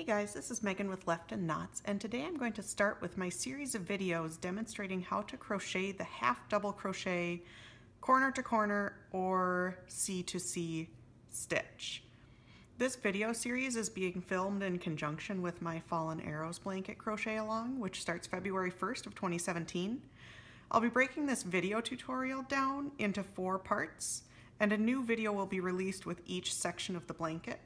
Hey guys, this is Megan with Left and Knots, and today I'm going to start with my series of videos demonstrating how to crochet the half double crochet corner to corner or C2C stitch. This video series is being filmed in conjunction with my Fallen Arrows blanket crochet along, which starts February 1st of 2017. I'll be breaking this video tutorial down into 4 parts, and a new video will be released with each section of the blanket.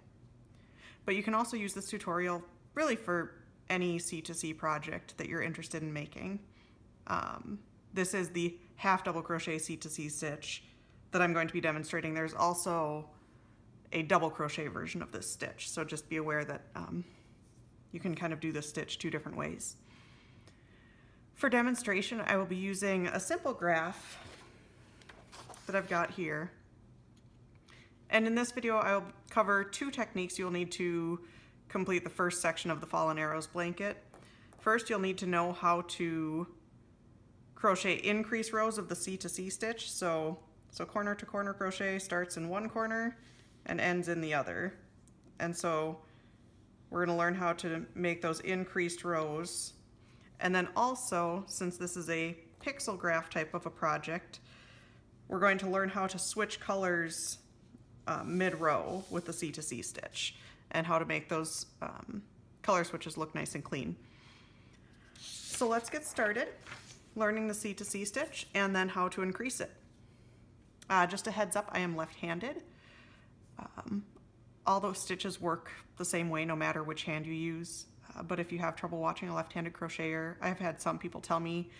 But you can also use this tutorial really for any C2C project that you're interested in making. This is the half double crochet C2C stitch that I'm going to be demonstrating. There's also a double crochet version of this stitch, so just be aware that you can kind of do this stitch 2 different ways. For demonstration, I will be using a simple graph that I've got here. And in this video, I'll cover 2 techniques you'll need to complete the first section of the Fallen Arrows blanket. First, you'll need to know how to crochet increase rows of the C2C stitch. So corner to corner crochet starts in one corner and ends in the other. And so we're going to learn how to make those increased rows. And then also, since this is a pixel graph type of a project, we're going to learn how to switch colors mid-row with the C2C stitch and how to make those color switches look nice and clean. So let's get started learning the C2C stitch and then how to increase it. Just a heads up, I am left-handed. All those stitches work the same way no matter which hand you use, but if you have trouble watching a left-handed crocheter, I've had some people tell me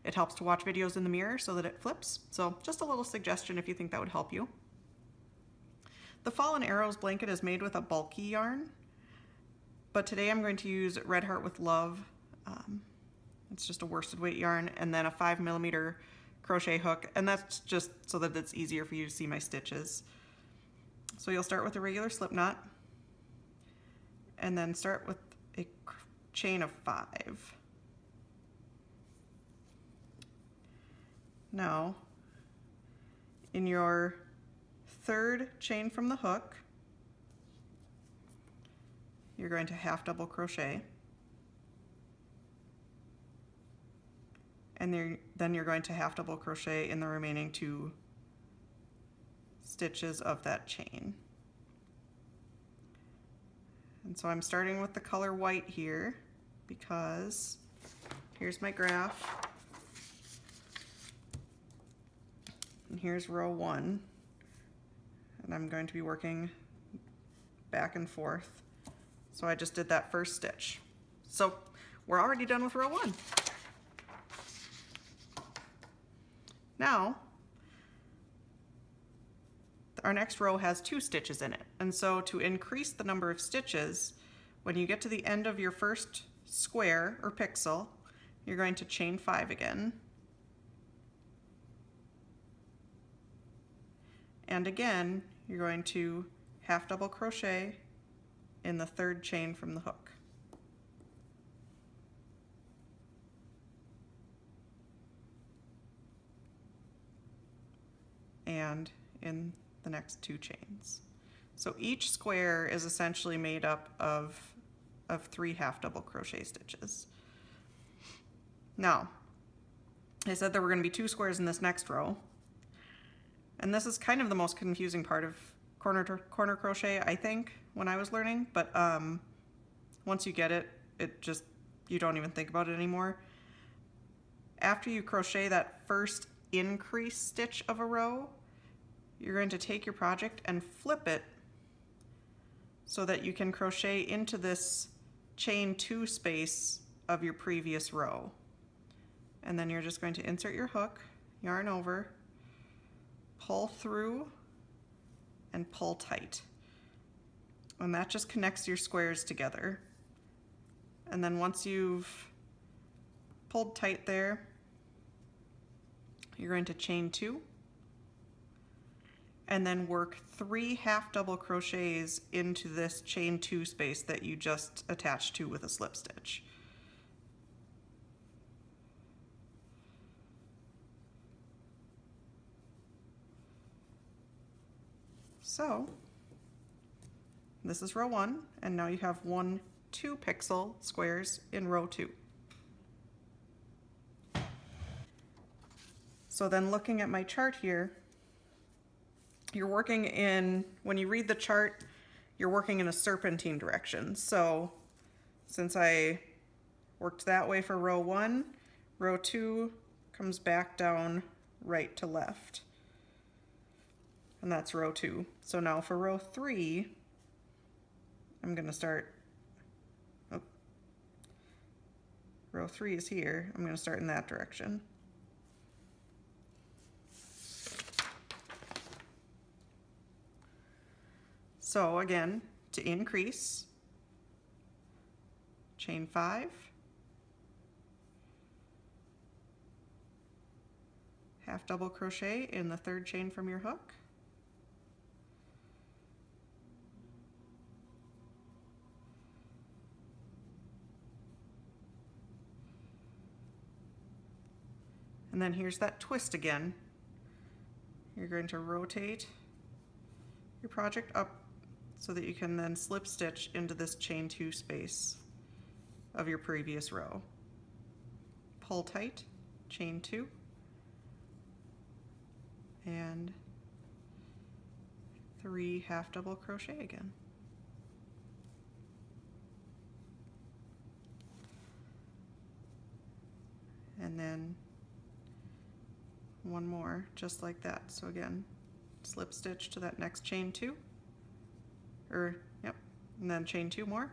it helps to watch videos in the mirror so that it flips. So just a little suggestion if you think that would help you. The Fallen Arrows blanket is made with a bulky yarn, but today I'm going to use Red Heart with Love. It's just a worsted weight yarn, and then a 5mm crochet hook, and that's just so that it's easier for you to see my stitches. So you'll start with a regular slip knot, and then start with a chain of 5. Now, in your 3rd chain from the hook, you're going to half double crochet, and then you're going to half double crochet in the remaining 2 stitches of that chain. And so I'm starting with the color white here because here's my graph, and here's row 1. And I'm going to be working back and forth. So I just did that first stitch. So we're already done with row 1. Now, our next row has 2 stitches in it. And so to increase the number of stitches, when you get to the end of your first square or pixel, you're going to chain 5 again. And again, you're going to half double crochet in the 3rd chain from the hook. And in the next 2 chains. So each square is essentially made up of 3 half double crochet stitches. Now, I said there were going to be 2 squares in this next row. And this is kind of the most confusing part of corner to corner crochet, I think, when I was learning, but once you get it, you don't even think about it anymore. After you crochet that first increase stitch of a row, you're going to take your project and flip it so that you can crochet into this chain 2 space of your previous row. And then you're just going to insert your hook, yarn over, pull through, and pull tight. And that just connects your squares together. And then once you've pulled tight there, you're going to chain 2 and then work 3 half double crochets into this chain 2 space that you just attached to with a slip stitch. So this is row 1, and now you have 1, 2 pixel squares in row 2. So then looking at my chart here, you're working in, when you read the chart, you're working in a serpentine direction. So since I worked that way for row 1, row 2 comes back down right to left. And that's row 2. So now for row 3, I'm going to start, oh, row 3 is here. I'm going to start in that direction. So again, to increase, chain 5, half double crochet in the 3rd chain from your hook, and then here's that twist again. You're going to rotate your project up so that you can then slip stitch into this chain 2 space of your previous row. Pull tight, chain 2, and 3 half double crochet again. And then one more just like that. So again, slip stitch to that next chain 2, and then chain 2 more,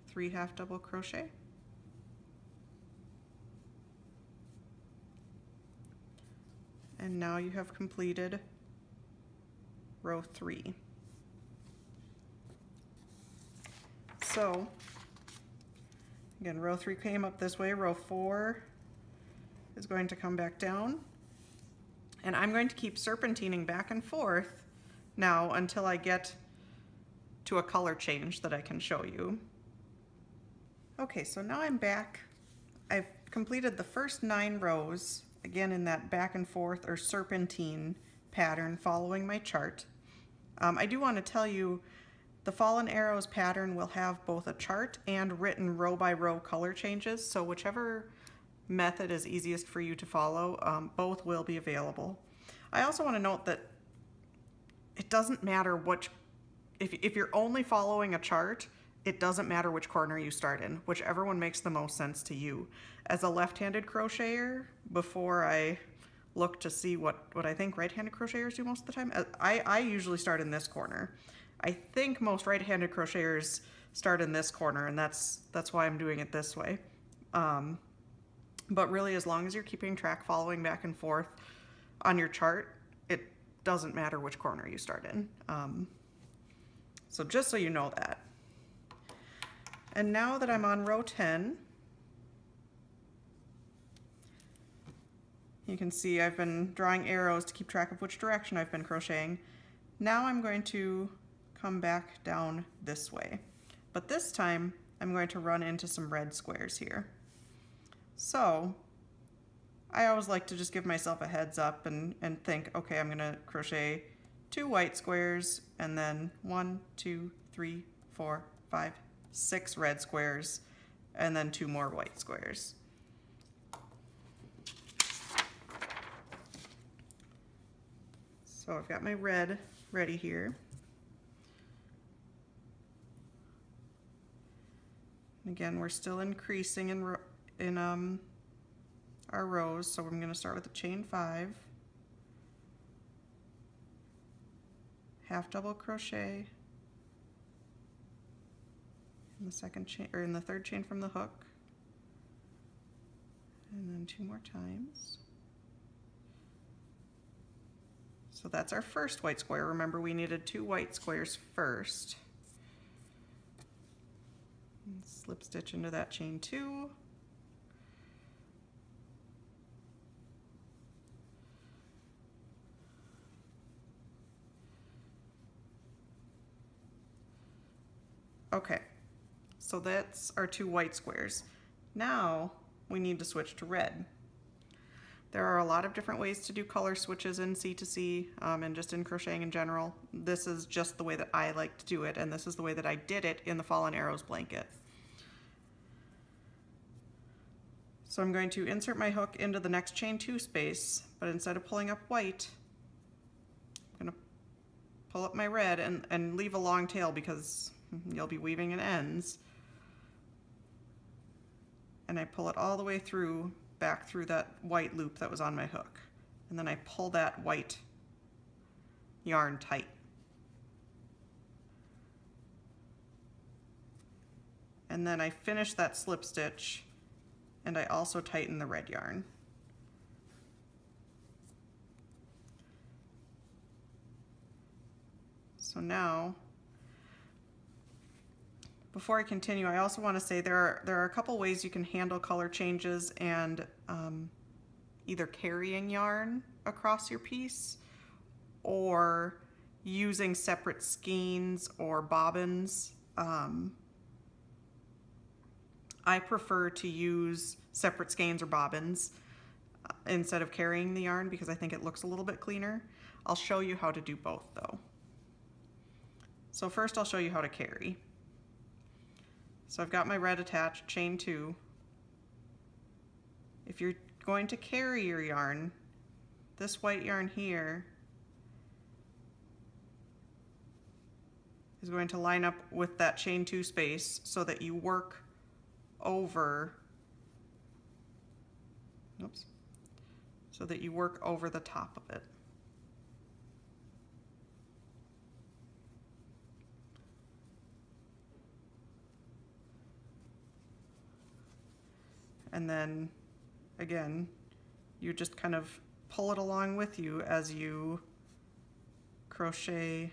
3 half double crochet, and now you have completed row 3. So again, row 3 came up this way, row 4 is going to come back down, and I'm going to keep serpentining back and forth now until I get to a color change that I can show you. Okay, so now I'm back. I've completed the first 9 rows, again in that back and forth or serpentine pattern following my chart. I do want to tell you the Fallen Arrows pattern will have both a chart and written row by row color changes, so whichever method is easiest for you to follow, both will be available. I also want to note that it doesn't matter which, if you're only following a chart, it doesn't matter which corner you start in, whichever one makes the most sense to you. As a left-handed crocheter, before I look to see what I think right-handed crocheters do most of the time, I usually start in this corner. I think most right-handed crocheters start in this corner, and that's why I'm doing it this way. But really, as long as you're keeping track, following back and forth on your chart, it doesn't matter which corner you start in. So just so you know that. And now that I'm on row 10, you can see I've been drawing arrows to keep track of which direction I've been crocheting. Now I'm going to come back down this way. But this time, I'm going to run into some red squares here. So I always like to just give myself a heads up and think, okay, I'm gonna crochet 2 white squares and then 1, 2, 3, 4, 5, 6 red squares and then 2 more white squares. So I've got my red ready here. And again, we're still increasing in our rows, so I'm going to start with a chain 5, half double crochet in the second chain, or in the 3rd chain from the hook, and then 2 more times. So that's our first white square. Remember, we needed 2 white squares first. And slip stitch into that chain 2. Okay, so that's our 2 white squares. Now we need to switch to red. There are a lot of different ways to do color switches in C2C and just in crocheting in general. This is just the way that I like to do it, and this is the way that I did it in the Fallen Arrows blanket. So I'm going to insert my hook into the next chain 2 space, but instead of pulling up white, I'm going to pull up my red and leave a long tail because you'll be weaving in ends. And I pull it all the way through, back through that white loop that was on my hook. And then I pull that white yarn tight. And then I finish that slip stitch, and I also tighten the red yarn. So now, before I continue, I also want to say there are a couple ways you can handle color changes and either carrying yarn across your piece or using separate skeins or bobbins. I prefer to use separate skeins or bobbins instead of carrying the yarn because I think it looks a little bit cleaner. I'll show you how to do both though. So first I'll show you how to carry. So I've got my red attached, chain 2. If you're going to carry your yarn, this white yarn here is going to line up with that chain 2 space so that you work over, so that you work over the top of it. And then again, you just kind of pull it along with you as you crochet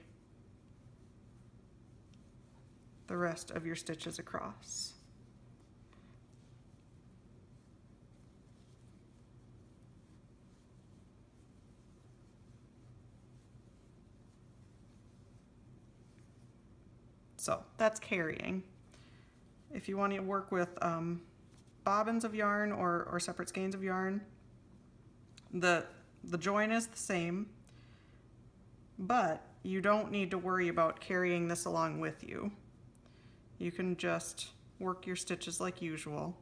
the rest of your stitches across. So that's carrying. If you want to work with bobbins of yarn or separate skeins of yarn, the join is the same, but you don't need to worry about carrying this along with you. You can just work your stitches like usual.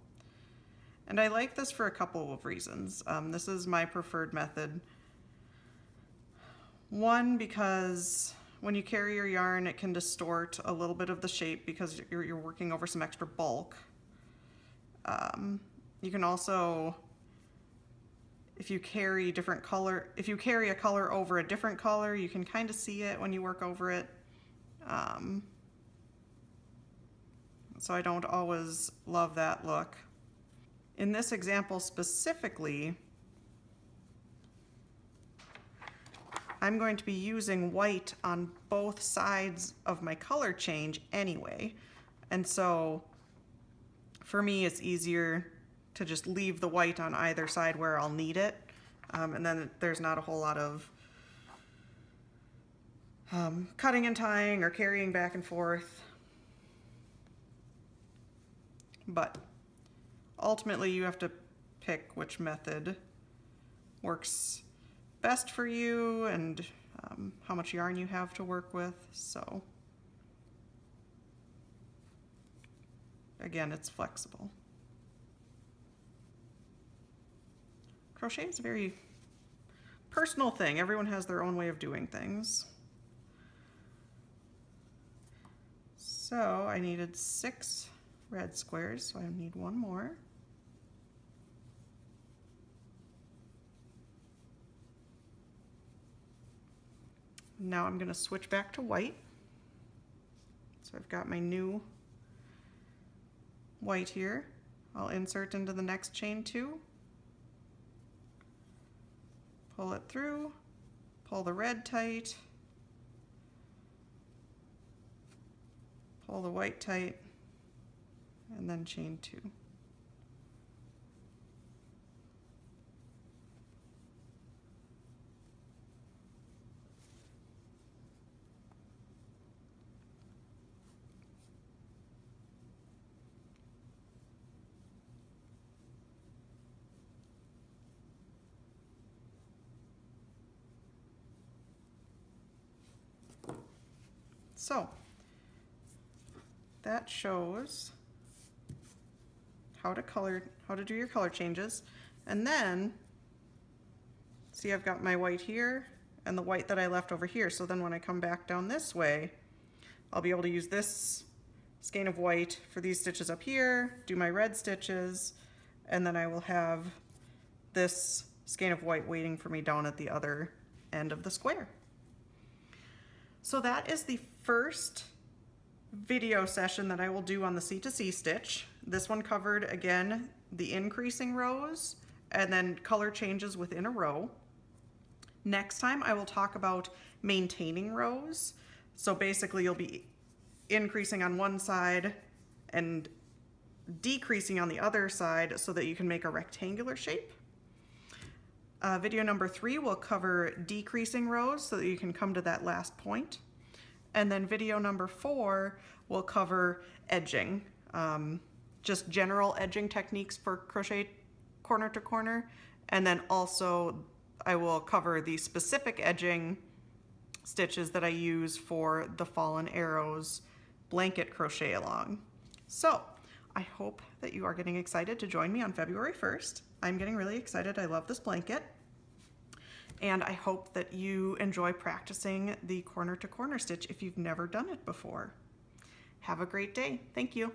And I like this for a couple of reasons. This is my preferred method. One, because when you carry your yarn, it can distort a little bit of the shape because you're working over some extra bulk. You can also, if you carry different color, if you carry a color over a different color, you can kind of see it when you work over it. So I don't always love that look. In this example specifically, I'm going to be using white on both sides of my color change anyway. And so for me, it's easier to just leave the white on either side where I'll need it. And then there's not a whole lot of cutting and tying or carrying back and forth. But ultimately you have to pick which method works best for you and how much yarn you have to work with. So again, it's flexible. Crochet is a very personal thing. Everyone has their own way of doing things. So I needed 6 red squares, so I need 1 more. Now I'm going to switch back to white. So I've got my new white here. I'll insert into the next chain 2. Pull it through, pull the red tight, pull the white tight, and then chain 2. So that shows how to do your color changes. And then see, I've got my white here and the white that I left over here. So then when I come back down this way, I'll be able to use this skein of white for these stitches up here, do my red stitches, and then I will have this skein of white waiting for me down at the other end of the square. So that is the first video session that I will do on the C2C stitch. This one covered, again, the increasing rows and then color changes within a row. Next time I will talk about maintaining rows. So basically you'll be increasing on one side and decreasing on the other side so that you can make a rectangular shape. Video number 3 will cover decreasing rows so that you can come to that last point. And then video number 4 will cover edging, just general edging techniques for crochet corner to corner. And then also I will cover the specific edging stitches that I use for the Fallen Arrows blanket crochet along. So I hope that you are getting excited to join me on February 1st. I'm getting really excited. I love this blanket. And I hope that you enjoy practicing the corner to corner stitch if you've never done it before. Have a great day. Thank you.